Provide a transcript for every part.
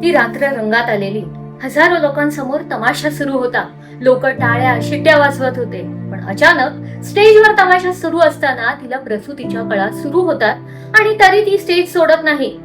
ती रात्र रंगात आलेली. हजारो लोकांसमोर तमाशा सुरू होता. लोक टाळ्या शिट्ट्या वाजवत होते. पण अचानक स्टेजवर तमाशा सुरू असताना तिला प्रसूतीच्या कळा सुरू होतात आणि तरी ती स्टेज सोडत नाही.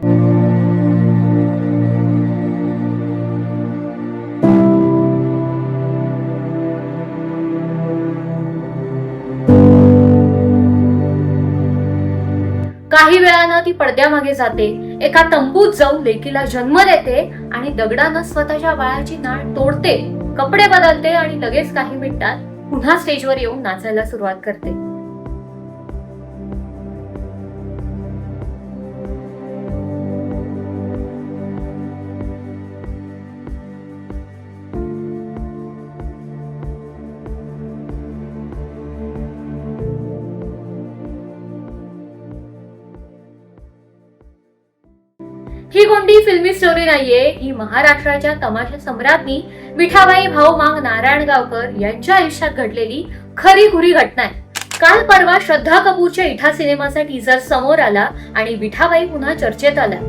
काही वेळानं ती पडद्यामागे जाते, एका तंबूत जाऊन लेकीला जन्म देते आणि दगडानं स्वतःच्या बाळाची नाळ तोडते, कपडे बदलते आणि लगेच काही मिनिटात पुन्हा स्टेजवर येऊन नाचायला सुरुवात करते. ही कोणती फिल्मी स्टोरी नाहीये. ही महाराष्ट्राच्या तमाशा सम्राज्ञी विठाबाई भाऊ मांग नारायणगावकर यांच्या आयुष्यात घडलेली खरी खुरी घटना आहे. काल परवा श्रद्धा कपूरच्या इठा सिनेमाचा टीजर समोर आला आणि विठाबाई पुन्हा चर्चेत आल्या.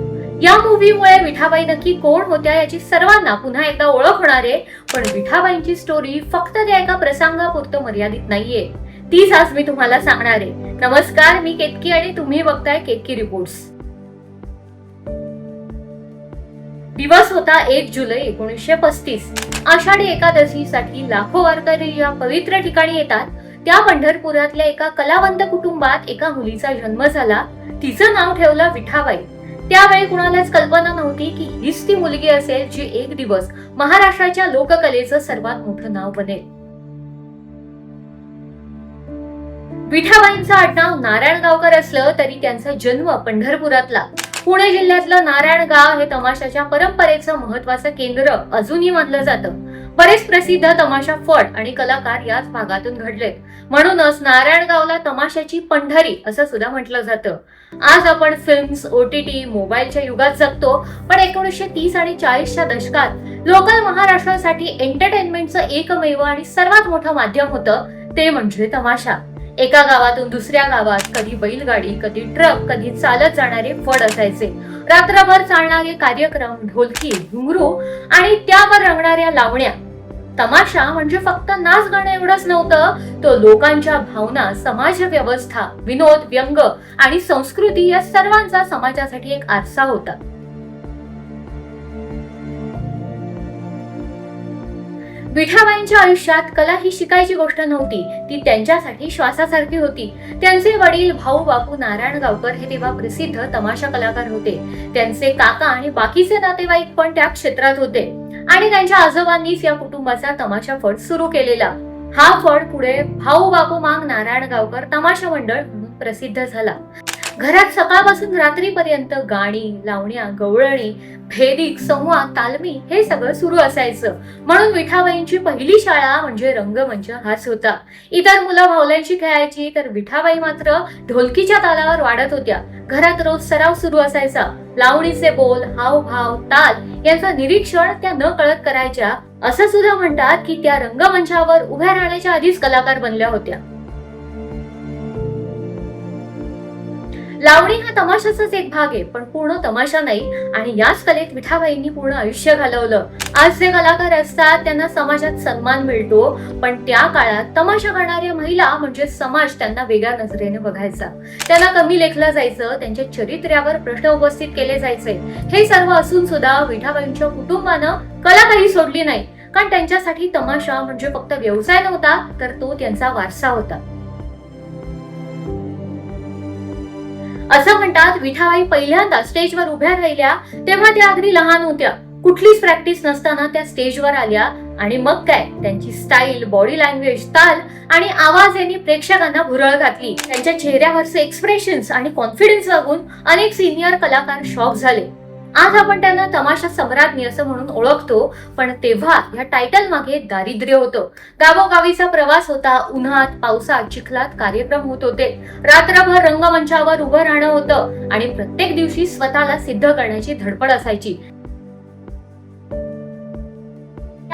या मूव्हीमुळे विठाबाई नक्की कोण होत्या याची सर्वांना पुन्हा एकदा ओळख होणार आहे. पण विठाबाईंची स्टोरी फक्त त्या एका प्रसंगापुरतं मर्यादित नाहीये. तीच आज मी तुम्हाला सांगणार आहे. नमस्कार, मी केतकी आणि तुम्ही बघताय केतकी रिपोर्ट्स. दिवस होता 1 जुलै 1935. आषाढी एकादशीसाठी लाखो वारकरी या पवित्र ठिकाणी येतात. त्या पंढरपुरातल्या एका कलावंत कुटुंबात एका मुलीचा जन्म झाला. तिचं नाव ठेवलं विठाबाई. त्यावेळी कुणालाच कल्पना नव्हती की हीच ती मुलगी असेल जी एक दिवस महाराष्ट्राच्या लोककलेचं सर्वात मोठं नाव बनेल. विठाबाईंचं आडनाव नारायणगावकर असलं तरी त्यांचा जन्म पंढरपुरातला. पुणे जिल्ह्यातलं नारायणगाव हे तमाशाच्या परंपरेचं महत्वाचं केंद्र अजूनही मानलं जातं. बरेच प्रसिद्ध तमाशा फट आणि कलाकार याच भागातून घडलेत. म्हणूनच नारायणगावला तमाशाची पंढरी असं सुद्धा म्हटलं जातं. आज आपण फिल्म्स, OTT, मोबाईलच्या युगात जगतो. पण 1930 आणि 40च्या दशकात लोकल महाराष्ट्रासाठी एंटरटेनमेंटचं एकमेव आणि सर्वात मोठं माध्यम होतं ते म्हणजे तमाशा. एका गावातून दुसऱ्या गावात कधी बैलगाडी, कधी ट्रक, कधी चालत जाणारे फड असायचे. रात्रभर चालणारे कार्यक्रम, ढोलकी, घुंगरू आणि त्यावर रंगणाऱ्या लावण्या. तमाशा म्हणजे फक्त नाच गाणं एवढंच नव्हतं. तो लोकांच्या भावना, समाज व्यवस्था, विनोद, व्यंग आणि संस्कृती या सर्वांचा समाजासाठी एक आरसा होता. विठाबाईंच्या आयुष्यात कला ही शिकायची गोष्ट नव्हती, ती त्यांच्यासाठी श्वासासारखी होती. त्यांचे वडील भाऊ बापू नारायणगावकर हे तेव्हा प्रसिद्ध तमाशा कलाकार होते. त्यांचे काका आणि बाकीचे नातेवाईक पण त्या क्षेत्रात होते आणि त्यांच्या आजोबांनीच या कुटुंबाचा तमाशा फड सुरू केलेला. हा फड पुढे भाऊ बापू मांग नारायणगावकर तमाशा मंडळ म्हणून प्रसिद्ध झाला. घरात सकाळपासून रात्रीपर्यंत गाणी, लावण्या, गवळणी, भेदिक, संवाद, तालमी हे सगळं सुरू असायचं. म्हणून विठाबाईंची पहिली शाळा म्हणजे रंगमंच हाच होता. इतर मुलं भावल्यांशी खेळायची तर विठाबाई मात्र ढोलकीच्या तालावर वाढत होत्या. घरात रोज सराव सुरू असायचा. लावणीचे बोल, हावभाव, ताल यांचं निरीक्षण त्या न कळत करायच्या. असं सुद्धा म्हणतात की त्या रंगमंचावर उभ्या राहण्याच्या आधीच कलाकार बनल्या होत्या. लावणी हा तमाशाचाच एक भाग आहे, पण पूर्ण तमाशा नाही. आणि याच कलेत विठाबाईंनी पूर्ण आयुष्य घालवलं. आज जे कलाकार असतात त्यांना समाजात सन्मान मिळतो, पण त्या काळात तमाशा करणाऱ्या महिला म्हणजे समाज त्यांना वेगळ्या नजरेने बघायचा. त्यांना कमी लेखलं जायचं, त्यांच्या चरित्र्यावर प्रश्न उपस्थित केले जायचे. हे सर्व असून सुद्धा विठाबाईंच्या कुटुंबानं कला काही सोडली नाही, कारण त्यांच्यासाठी तमाशा म्हणजे फक्त व्यवसाय नव्हता, तर तो त्यांचा वारसा होता. असं म्हणतात विठाबाई पहिल्यांदा स्टेजवर उभ्या राहिल्या तेव्हा त्या अगदी लहान होत्या. कुठलीच प्रॅक्टिस नसताना त्या स्टेजवर आल्या आणि मग काय त्यांची स्टाईल, बॉडी लँग्वेज, ताल आणि आवाज यांनी प्रेक्षकांना भुरळ घातली. त्यांच्या चेहऱ्यावरचे एक्सप्रेशन्स आणि कॉन्फिडन्स बघून अनेक सिनियर कलाकार शॉक झाले. आज आपण त्यांना तमाशा सम्राज्ञी असं म्हणून ओळखतो, पण तेव्हा या टायटल मागे दारिद्र्य होतं. गावोगावीचा प्रवास होता. उन्हात, पावसात, चिखलात कार्यक्रम होत होते. रात्रभर रंगमंचावर उभं राहणं होतं आणि प्रत्येक दिवशी स्वतःला सिद्ध करण्याची धडपड असायची.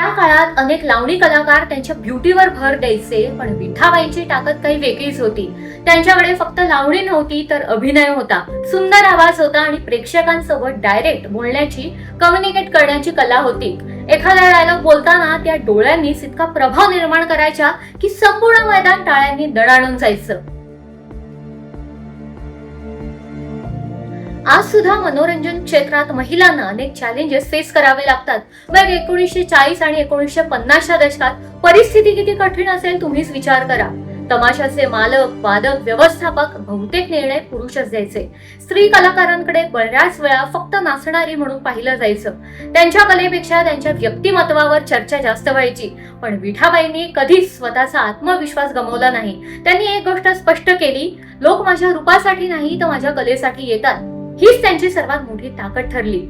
त्या काळात अनेक लावणी कलाकार त्यांच्या ब्युटीवर भर द्यायचे, पण विठाबाईंची ताकद काही वेगळीच होती. त्यांच्याकडे फक्त लावणी नव्हती तर अभिनय होता, सुंदर आवाज होता आणि प्रेक्षकांसोबत डायरेक्ट बोलण्याची, कम्युनिकेट करण्याची कला होती. एखादा डायलॉग बोलताना त्या डोळ्यांनीच इतका प्रभाव निर्माण करायच्या की संपूर्ण मैदान टाळ्यांनी दणाणून जायचं. आज सुद्धा मनोरंजन क्षेत्रात महिलांना अनेक चॅलेंजेस फेस करावे लागतात. मग 1940 आणि 1950च्या दशकात परिस्थिती किती कठीण असेल तुम्हीच विचार करा. तमाशाचे मालक, वादक, व्यवस्थापक बहुतेक निर्णय पुरुषच द्यायचे. स्त्री कलाकारांकडे बऱ्याच वेळा फक्त नाचणारी म्हणून पाहिलं जायचं. त्यांच्या कलेपेक्षा त्यांच्या व्यक्तिमत्वावर चर्चा जास्त व्हायची. पण विठाबाईंनी कधीच स्वतःचा आत्मविश्वास गमावला नाही. त्यांनी एक गोष्ट स्पष्ट केली, लोक माझ्या रूपासाठी नाही तर माझ्या कलेसाठी येतात. हीच त्यांची सर्वात मोठी ताकद ठरली.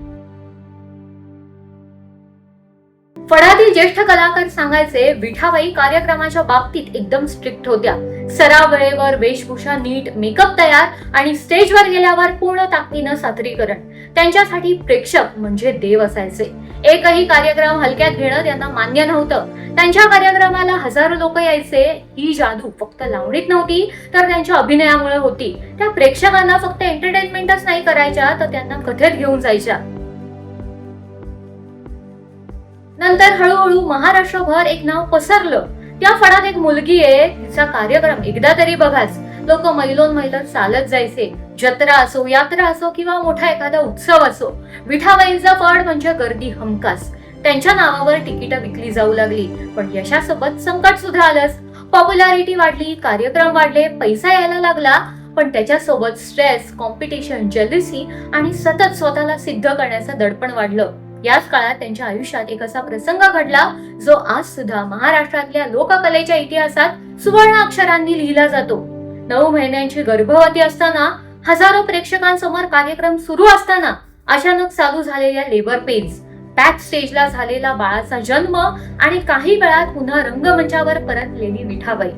फडातील ज्येष्ठ कलाकार सांगायचे, विठाबाई कार्यक्रमाच्या बाबतीत एकदम स्ट्रिक्ट होत्या. सराव वेळेवर, वेशभूषा नीट, मेकअप तयार आणि स्टेजवर गेल्यावर पूर्ण ताकदीनं सादरीकरण. त्यांच्यासाठी प्रेक्षक म्हणजे देव असायचे. एकही कार्यक्रम हलक्यात घेणं त्यांना मान्य नव्हतं. त्यांच्या कार्यक्रमाला हजारो लोक यायचे. ही जादू फक्त लावणीत नव्हती तर त्यांच्या अभिनयामुळे होती. त्या प्रेक्षकांना फक्त एंटरटेनमेंटच नाही करायच्या तर त्यांना कथेत घेऊन जायच्या. नंतर हळूहळू महाराष्ट्रभर एक नाव पसरलं. त्या फडात एक मुलगी आहे, तिचा कार्यक्रम एकदा तरी बघाच. लोक मैलोन मैल चालत जायचे. जत्रा असो, यात्रा असो किंवा मोठा एखादा उत्सव असो, विठाबाईंचा फड म्हणजे गर्दी हमखास. त्यांच्या नावावर तिकीट विकली जाऊ लागली. पण यशासोबत संकट सुद्धा आलंच. पॉप्युलॅरिटी वाढली, कार्यक्रम वाढले, पैसा यायला लागला. पण त्याच्यासोबत स्ट्रेस, कॉम्पिटिशन, जेलसी आणि सतत स्वतःला सिद्ध करण्याचं दडपण वाढलं. याच काळात त्यांच्या आयुष्यात एक असा प्रसंग घडला जो आज सुद्धा महाराष्ट्रातल्या लोककलेच्या इतिहासात सुवर्ण अक्षरांनी लिहिला जातो. 9 महिन्यांची गर्भवती असताना, हजारो प्रेक्षकांसमोर कार्यक्रम सुरू असताना अचानक चालू झालेल्या लेबर पेन्स, बॅक स्टेजला झालेला बाळाचा जन्म आणि काही वेळात पुन्हा रंगमंचावर परतलेली विठाबाई.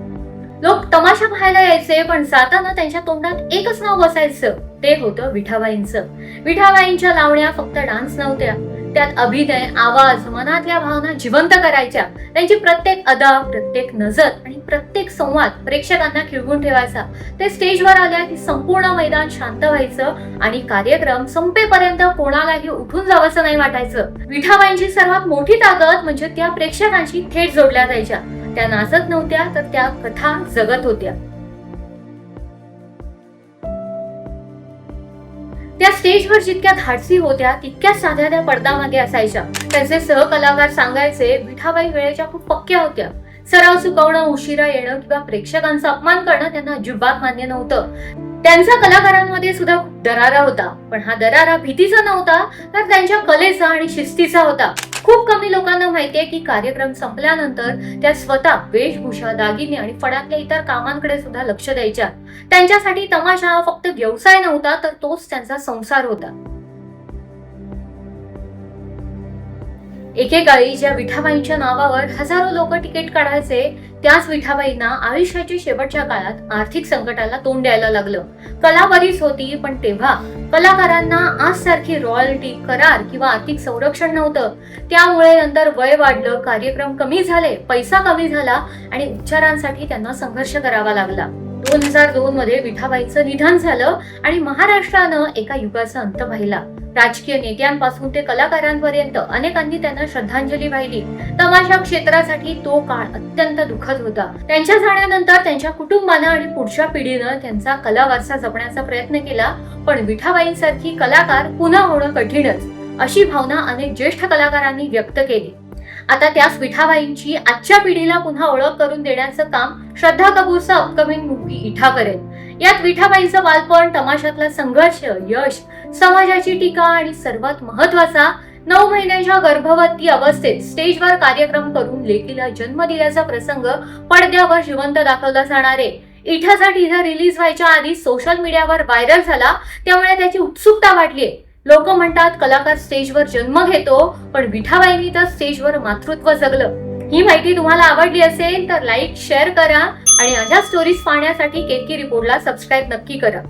लोक तमाशा पाहायला यायचे, पण जाताना त्यांच्या तोंडात एकच नाव बसायचं, ते होतं विठाबाईंचं. विठाबाईंच्या लावण्या फक्त डान्स नव्हत्या, त्यात अभिनय, आवाज, मनातल्या भावना जिवंत करायच्या. त्यांची प्रत्येक अदा, प्रत्येक नजर आणि प्रत्येक संवाद प्रेक्षकांना खिळवून ठेवायचा. ते स्टेजवर आल्या की संपूर्ण मैदान शांत व्हायचं आणि कार्यक्रम संपेपर्यंत कोणालाही उठून जावंसं नाही वाटायचं. विठाबाईंची सर्वात मोठी ताकद म्हणजे त्या प्रेक्षकांशी थेट जोडल्या जायच्या. त्या नाचत नव्हत्या तर त्या कथा जगत होत्या. त्या स्टेजवर जितक्या धाडसी होत्या तितक्याच साध्या त्या पडद्यामागे असायच्या. त्यांचे सहकलाकार सांगायचे, विठाबाई वेळेच्या खूप पक्क्या होत्या. सराव चुकवणं, उशिरा येणं किंवा प्रेक्षकांचा अपमान करणं त्यांना अजिबात मान्य नव्हतं. त्यांचा कलाकारांमध्ये सुद्धा खूप दरारा होता. पण हा दरारा भीतीचा नव्हता तर त्यांच्या कलेचा आणि शिस्तीचा होता. खूप कमी लोकांना माहितीये की कार्यक्रम संपल्यानंतर त्या स्वतः वेशभूषा, दागिने आणि फडातल्या इतर कामांकडे सुद्धा लक्ष द्यायच्या. त्यांच्यासाठी तमाशा हा फक्त व्यवसाय नव्हता तर तोच त्यांचा संसार होता. एकेकाळी ज्या विठाबाईंच्या नावावर हजारो लोक तिकीट काढायचे, त्याच विठाबाईंना आयुष्याच्या शेवटच्या काळात आर्थिक संकटाला तोंड द्यायला लागलं. कला बरीच होती, पण तेव्हा कलाकारांना आज सारखी रॉयल्टी, करार किंवा आर्थिक संरक्षण नव्हतं. त्यामुळे नंतर वय वाढलं, कार्यक्रम कमी झाले, पैसा कमी झाला आणि उपचारांसाठी त्यांना संघर्ष करावा लागला. 2002 मध्ये विठाबाईंचं निधन झालं आणि महाराष्ट्रानं एका युगाचा अंत पाहिला. राजकीय नेत्यांपासून ते कलाकारांपर्यंत अनेकांनी त्यांना श्रद्धांजली वाहिली. तमाशा क्षेत्रासाठी तो काळ अत्यंत दुःखद होता. त्यांच्या जाण्यानंतर त्यांच्या कुटुंबानं आणि पुढच्या पिढीनं त्यांचा कला वारसा जपण्याचा प्रयत्न केला. पण विठाबाईंसारखी कलाकार पुन्हा होणं कठीणच, अशी भावना अनेक ज्येष्ठ कलाकारांनी व्यक्त केली. आता त्याच विठाबाईंची आजच्या पिढीला पुन्हा ओळख करून देण्याचं काम श्रद्धा कपूरचा अपकमिंग मूव्ही इठा करेल. यात विठाबाईंचं बालपण, तमाशातला संघर्ष, यश, समाजाची टीका आणि सर्वात महत्वाचा 9 महिन्यांच्या गर्भवती अवस्थेत स्टेजवर कार्यक्रम करून लेकीला जन्म दिल्याचा प्रसंग पडद्यावर जिवंत दाखवला जाणार आहे. इठाचा टीझर रिलीज व्हायच्या आधी सोशल मीडियावर व्हायरल झाला, त्यामुळे त्याची उत्सुकता वाढली. लोक म्हणतात कलाकार स्टेजवर जन्म घेतो, पण विठाबाईंनी तर स्टेजवर मातृत्व जगलं. ही माहिती तुम्हाला आवडली असेल तर लाईक, शेअर करा आणि अशा स्टोरीज पाहण्यासाठी केतकी रिपोर्टला सबस्क्राईब नक्की करा.